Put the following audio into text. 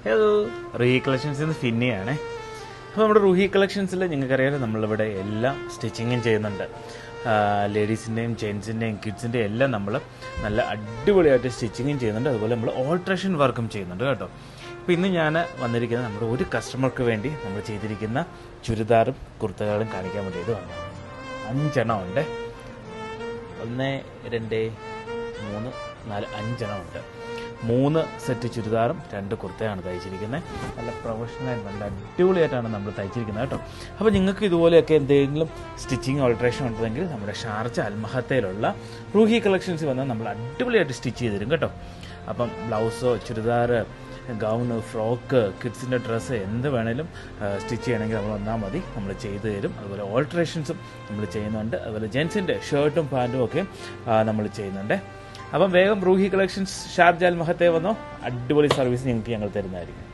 Hello, Roohi കളക്ഷൻസിൽ നിന്ന് ഫിന്നിയാണേ. അപ്പോൾ നമ്മുടെ റൂഹി കളക്ഷൻസിൽ നിങ്ങൾക്കറിയാലോ നമ്മളിവിടെ എല്ലാം സ്റ്റിച്ചിങ്ങും ചെയ്യുന്നുണ്ട്. ലേഡീസിൻ്റെയും ജെൻസിൻ്റെയും കിഡ്സിൻ്റെയും എല്ലാം നമ്മൾ നല്ല അടിപൊളിയായിട്ട് സ്റ്റിച്ചിങ്ങും ചെയ്യുന്നുണ്ട്. അതുപോലെ നമ്മൾ ഓൾട്രേഷൻ വർക്കും ചെയ്യുന്നുണ്ട് കേട്ടോ. അപ്പോൾ ഇന്ന് ഞാൻ വന്നിരിക്കുന്നത് നമ്മുടെ ഒരു കസ്റ്റമർക്ക് വേണ്ടി നമ്മൾ ചെയ്തിരിക്കുന്ന ചുരിദാറും കുർത്തകളും കാണിക്കാൻ വേണ്ടി ഇത് വന്നു. 5 എണ്ണം ഉണ്ട്. 1 2 3 4 5 എണ്ണം ഉണ്ട്. 3 സെറ്റ് ചുരിദാറും 2 കുർത്തയാണ് തയ്ച്ചിരിക്കുന്നത്. നല്ല പ്രൊഫഷണലായിട്ട് നല്ല അടിപൊളിയായിട്ടാണ് നമ്മൾ തയ്ച്ചിരിക്കുന്നത് കേട്ടോ. അപ്പോൾ നിങ്ങൾക്ക് ഇതുപോലെയൊക്കെ എന്തെങ്കിലും സ്റ്റിച്ചിങ് ഓൾട്രേഷൻ ഉണ്ടെങ്കിൽ നമ്മുടെ ഷാർജ അൽമഹത്തയിലുള്ള റൂഹി കളക്ഷൻസ് വന്നാൽ നമ്മൾ അടിപൊളിയായിട്ട് സ്റ്റിച്ച് ചെയ്ത് തരും കേട്ടോ. അപ്പം ബ്ലൗസോ ചുരിദാർ ഗൗണ് ഫ്രോക്ക് കിഡ്സിൻ്റെ ഡ്രസ്സ് എന്ത് വേണേലും സ്റ്റിച്ച് ചെയ്യണമെങ്കിൽ നമ്മൾ വന്നാൽ മതി, നമ്മൾ ചെയ്തു തരും. അതുപോലെ ഓൾട്രേഷൻസും നമ്മൾ ചെയ്യുന്നുണ്ട്. അതുപോലെ ജെൻസിൻ്റെ ഷർട്ടും പാൻറ്റും ഒക്കെ നമ്മൾ ചെയ്യുന്നുണ്ട്. അപ്പം വേഗം റൂഹി കളക്ഷൻസ് ഷാർജ അൽമഹത്തെ വന്നോ, അടിപൊളി സർവീസ് ഞങ്ങൾ തരുന്നതായിരിക്കും.